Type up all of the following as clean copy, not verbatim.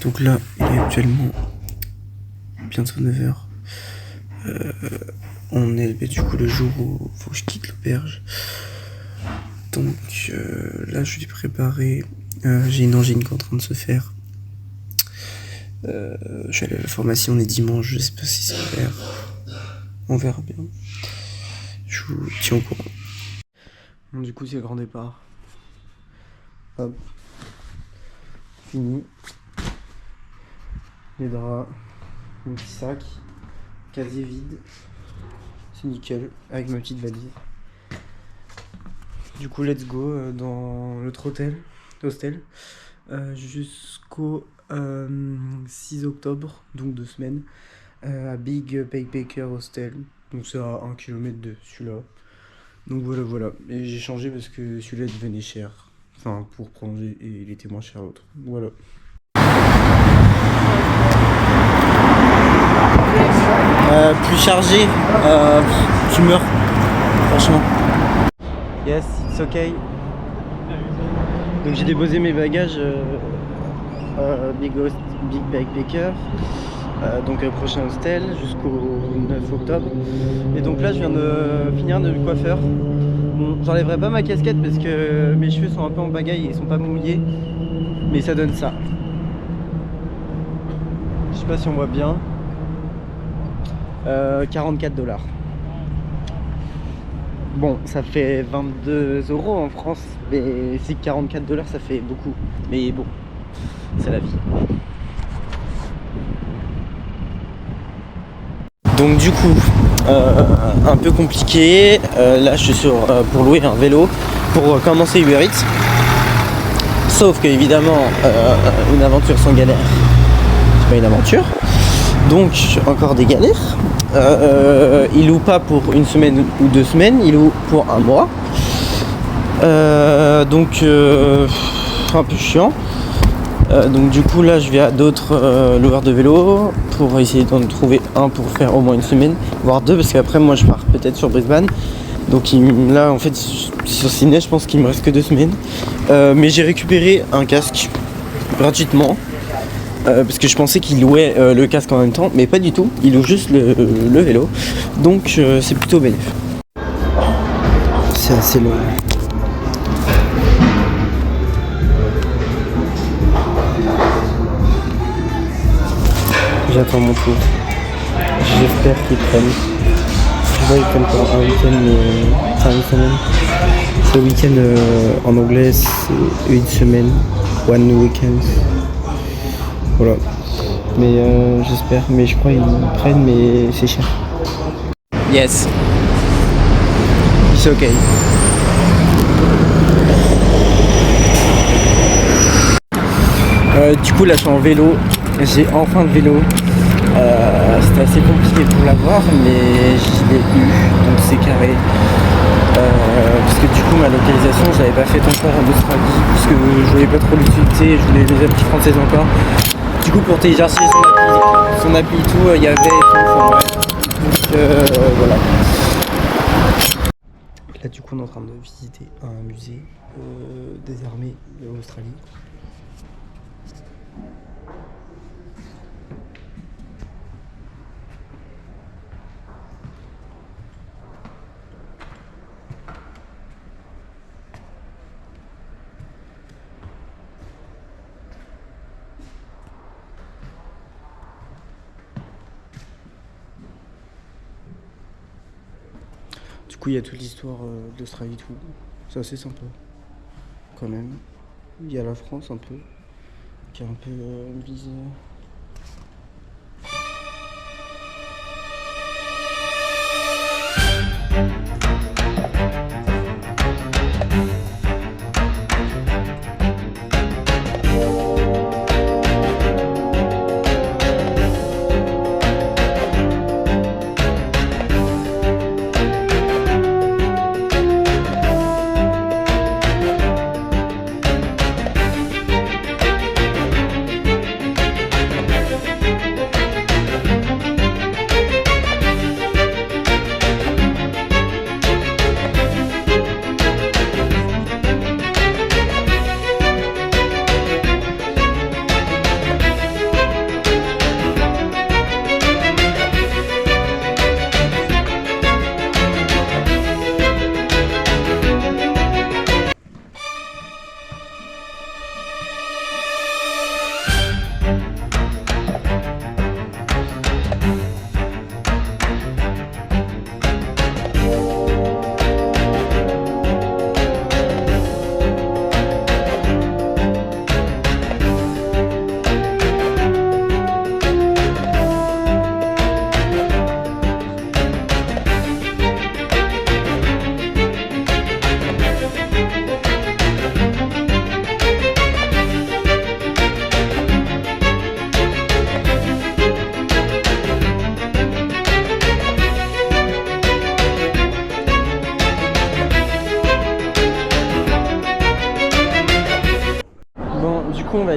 Donc là, il est actuellement bientôt 9h. On est du coup le jour où faut que je quitte l'auberge. Donc là, je suis préparé. J'ai une angine qui est en train de se faire. Je suis allé à la pharmacie, on est dimanche, je sais pas si c'est clair. On verra bien. Je vous tiens au courant. Bon, du coup, c'est le grand départ. Hop. Fini. Les draps. Mon petit sac. Casier vide. C'est nickel. Avec ma petite valise. Du coup, let's go dans l'autre hostel. Jusqu'au 6 octobre, donc 2 semaines. À Big Backpacker Hostel. Donc c'est à 1 km de celui-là. Donc voilà. Et j'ai changé parce que celui-là devenait cher. Enfin, pour prolonger, et il était moins cher l'autre. Voilà. Plus chargé, tu meurs. Franchement. Yes, it's okay. Donc j'ai déposé mes bagages Big Backpacker. Donc prochain hostel jusqu'au 9 octobre. Et donc là je viens de finir de coiffeur. Bon, j'enlèverai pas ma casquette parce que mes cheveux sont un peu en pagaille et ils sont pas mouillés. Mais ça donne ça. Je sais pas si on voit bien. 44 $. Bon, ça fait 22 € en France, mais si 44 $, ça fait beaucoup. Mais bon, c'est la vie. Donc du coup, un peu compliqué. Là, je suis pour louer un vélo pour commencer Uber Eats. Sauf que évidemment, une aventure sans galère, c'est pas une aventure. Donc encore des galères. Il loue pas pour une semaine ou 2 semaines, il loue pour 1 mois. Donc un peu chiant. Donc du coup là je vais à d'autres loueurs de vélo pour essayer d'en trouver un pour faire au moins une semaine, voire 2, parce qu'après moi je pars peut-être sur Brisbane. Donc là en fait sur Sydney je pense qu'il me reste que 2 semaines. Mais j'ai récupéré un casque gratuitement. Parce que je pensais qu'il louait le casque en même temps, mais pas du tout, il loue juste le vélo, donc c'est plutôt bénéfique. C'est assez long. J'attends mon tour. J'espère qu'ils prennent. Je vois ils prennent pour un week-end, mais enfin une semaine. Ce week-end en anglais c'est une semaine, one weekend. Voilà, mais j'espère, mais je crois qu'ils prennent, mais c'est cher. Yes, it's okay. Du coup là je suis en vélo, j'ai enfin le vélo. C'était assez compliqué pour l'avoir, mais je l'ai eu, donc c'est carré. Parce que du coup ma localisation je l'avais pas faite encore en Australie, parce que je voulais pas trop l'utiliser, je voulais les applis françaises encore. Du coup pour télécharger son appli et tout, il y avait et tout, enfin bref. Donc voilà. Là du coup on est en train de visiter un musée des armées de l'Australie. Du coup, il y a toute l'histoire d'Australie, tout. C'est assez sympa, quand même. Il y a la France un peu, qui est un peu bizarre.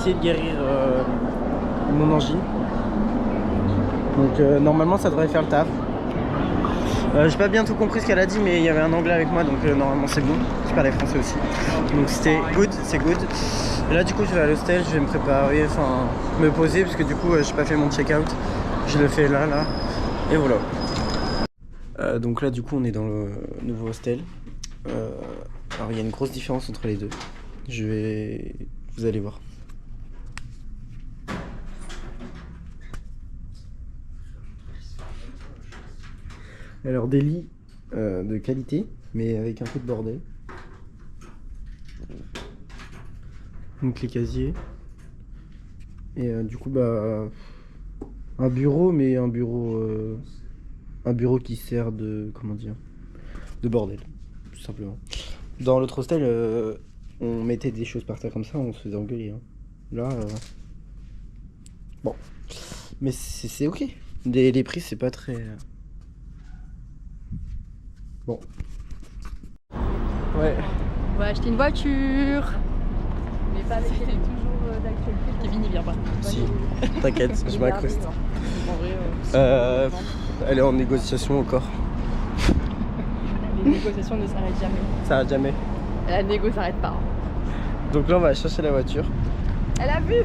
essayer de guérir mon angine. Donc normalement ça devrait faire le taf. J'ai pas bien tout compris ce qu'elle a dit, mais il y avait un anglais avec moi, donc normalement c'est bon. Je parlais français aussi, donc c'était good, c'est good. Et là du coup je vais à l'hostel, je vais me préparer, enfin me poser, parce que du coup j'ai pas fait mon check-out. Je le fais là, et voilà. Donc là du coup on est dans le nouveau hostel. Alors il y a une grosse différence entre les deux. Vous allez voir. Alors des lits de qualité, mais avec un peu de bordel. Donc les casiers. Et du coup bah un bureau, mais un bureau qui sert de, comment dire, de bordel, tout simplement. Dans l'autre hostel, on mettait des choses par terre comme ça, on se faisait engueuler. Hein. Là, bon, mais c'est ok. Les prix, c'est pas très. Bon. Ouais. On va acheter une voiture. Mais pas avec elle, est toujours d'actualité. Kevin, il vient pas. Si, t'inquiète, je m'incruste. Elle est en négociation encore. Les négociations ne s'arrêtent jamais. Ça arrête jamais. La négo s'arrête pas. Donc là, on va chercher la voiture. Elle a vu.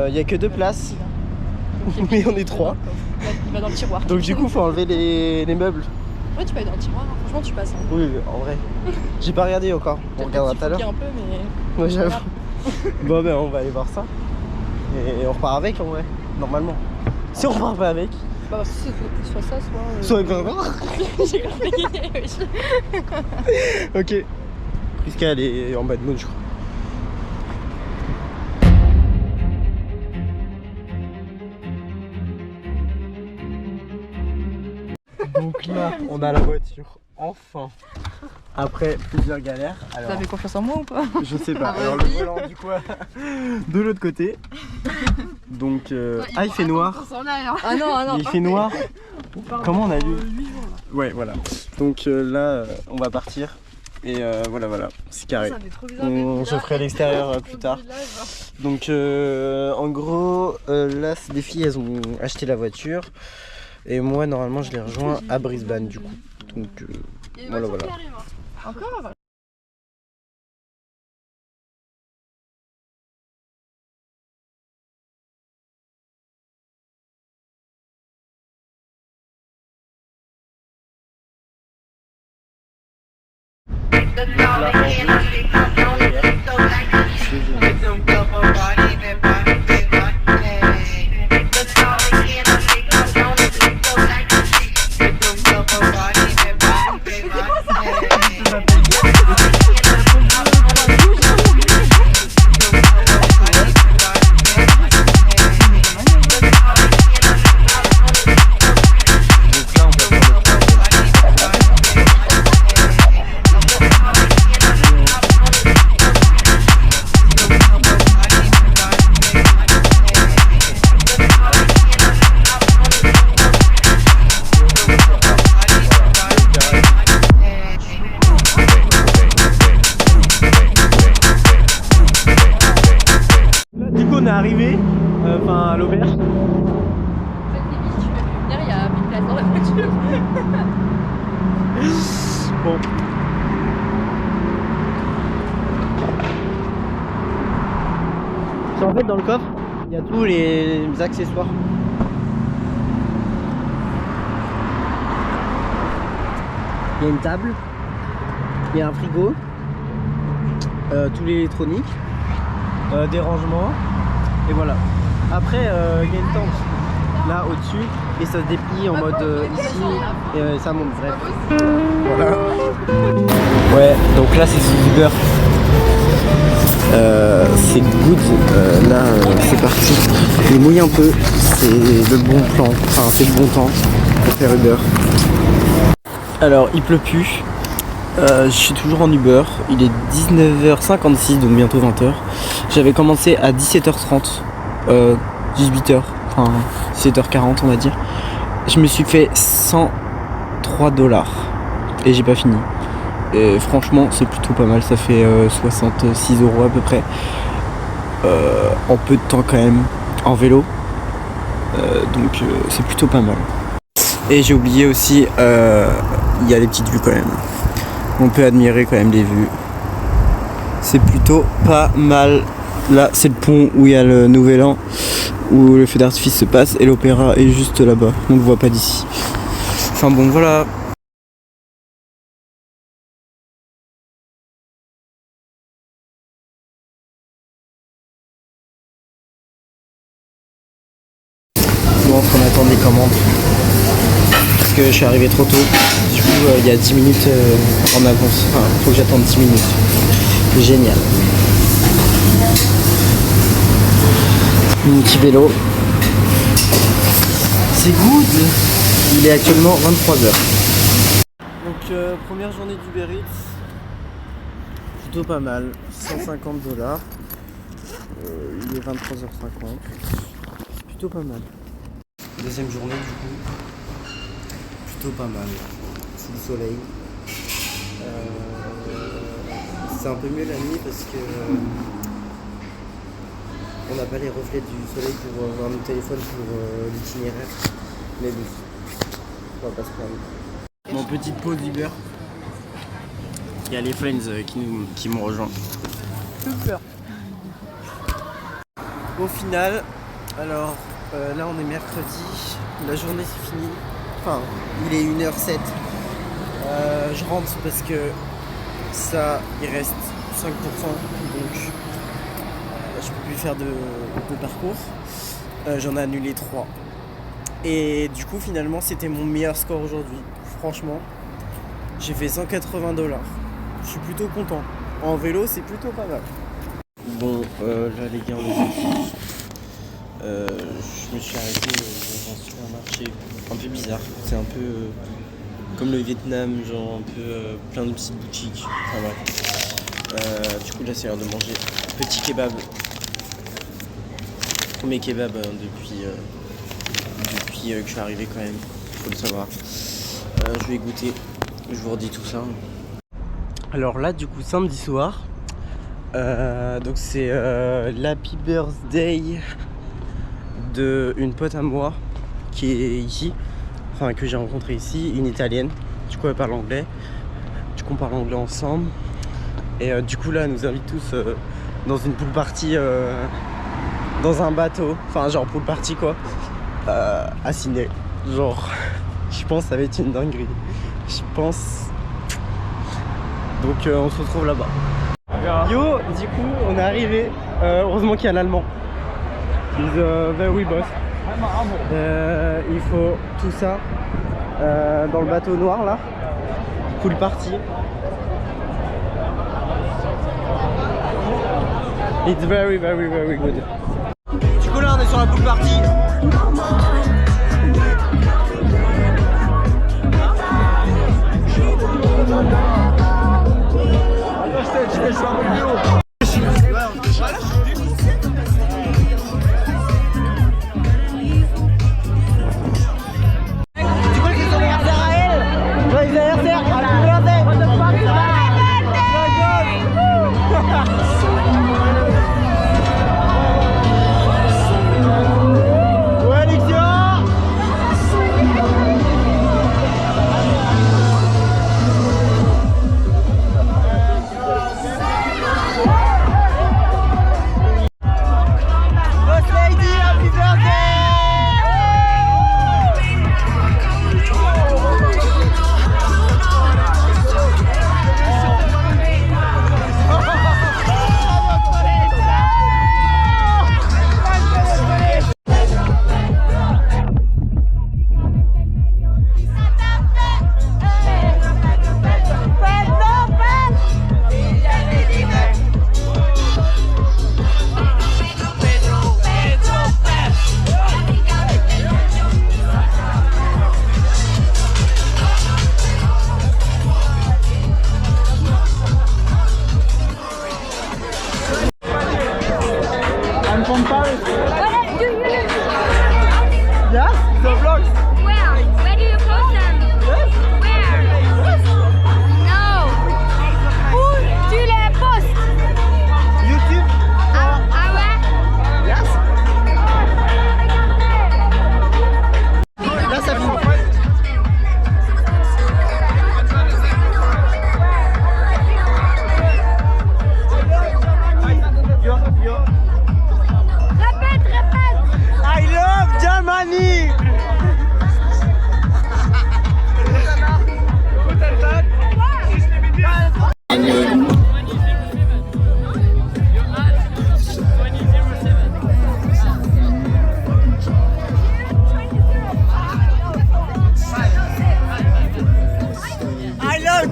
Il y a que 2 places. Mais on est 3. Il va dans le tiroir. Donc du coup, faut enlever les meubles. Ouais, tu peux aller dans le tiroir. Hein. Franchement, tu passes. Hein. Oui, en vrai. J'ai pas regardé encore. On regardera tout à l'heure. Un peu, mais. Ouais, j'avoue. Bon, ben, on va aller voir ça. Et on repart avec en vrai, normalement. Si on repart pas avec. Bah, soit ça, soit. Soit pas voir. J'ai compris. Ok. Prisca, elle est en bas de mode, je crois. Donc là, on a la voiture, enfin. Après plusieurs galères. Alors, Vous avez confiance en moi ou pas? je sais pas. Ah, alors le volant du coup de l'autre côté. Donc il fait noir. Ah non. Il fait noir. Comment on a lu? Ouais, voilà. Donc là, on va partir. Et voilà, c'est carré. Je ferai l'extérieur plus tard. Donc en gros, là, les filles, elles ont acheté la voiture. Et moi, normalement, je les rejoins à Brisbane, du coup. Donc voilà. Encore? Du coup, on est arrivé, à l'auberge. En fait, Kevin, si tu veux venir, il y a plus de place dans la voiture. Bon. En fait, dans le coffre, il y a tous les accessoires. Il y a une table, il y a un frigo, tout l'électronique, des rangements, et voilà. Après, il y a une tente là au-dessus, et ça se déplie en mode ici, et ça monte, bref. Voilà. Ouais, donc là c'est sous Uber. C'est good, là c'est parti. Il mouille un peu, c'est le bon plan, enfin c'est le bon temps pour faire Uber. Alors il pleut plus, je suis toujours en Uber, il est 19h56 donc bientôt 20h. J'avais commencé à 17h30, 18h, enfin 17h40 on va dire. Je me suis fait 103 $ et j'ai pas fini. Et franchement c'est plutôt pas mal, ça fait 66 € à peu près. en peu de temps quand même en vélo. Donc c'est plutôt pas mal. Et j'ai oublié aussi, il y a les petites vues quand même. On peut admirer quand même les vues. C'est plutôt pas mal. Là c'est le pont où il y a le Nouvel An, où le feu d'artifice se passe, et l'opéra est juste là-bas. On ne le voit pas d'ici. Enfin bon voilà. Bon, on attend des commandes. Parce que je suis arrivé trop tôt. Du coup il y a 10 minutes en avance. Enfin, faut que j'attende 10 minutes. Génial. Mon petit vélo. C'est good. Il est actuellement 23h. Donc première journée d'Uber Eats. Plutôt pas mal. 150 $. Il est 23h50. C'est plutôt pas mal. Deuxième journée du coup. Plutôt pas mal. Sous le soleil. C'est un peu mieux la nuit parce que on n'a pas les reflets du soleil pour voir nos téléphones pour l'itinéraire. Mais bon, on va pas se plaindre. Mon petite pause Uber. Il y a les Friends qui m'ont rejoint. Super. Au final, alors là on est mercredi, la journée c'est fini. Enfin, il est 1h07. Je rentre parce que ça, il reste 5%, donc je peux plus faire de parcours. J'en ai annulé 3. Et du coup finalement c'était mon meilleur score aujourd'hui. Franchement, j'ai fait 180 $. Je suis plutôt content. En vélo c'est plutôt pas mal. Bon là les gars on est sortis. Je me suis arrêté dans un supermarché un peu bizarre. C'est un peu comme le Vietnam, genre un peu plein de petites boutiques. Enfin bref. Du coup là c'est l'heure de manger petit kebab. Premier kebab depuis que je suis arrivé quand même, faut le savoir. Je vais goûter, je vous redis tout ça. Alors là du coup samedi soir, donc c'est l'happy birthday d'une pote à moi qui est ici, enfin que j'ai rencontré ici, une italienne. Du coup elle parle anglais, du coup on parle anglais ensemble. Et du coup là elle nous invite tous dans une pool party dans un bateau, enfin genre pool party quoi, à Sydney. Genre je pense que ça va être une dinguerie, je pense. Donc on se retrouve là-bas. Yo, du coup on est arrivé, heureusement qu'il y a l'allemand. He's very boss. Il faut tout ça dans le bateau noir là, pool party. It's very good. Du coup là on est sur la pool party.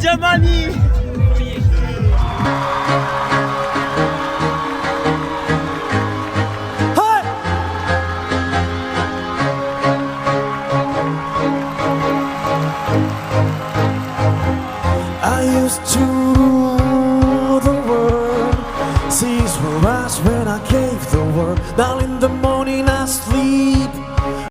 Jamani. I used to rule the world. Seas were us when I gave the word. Now in the morning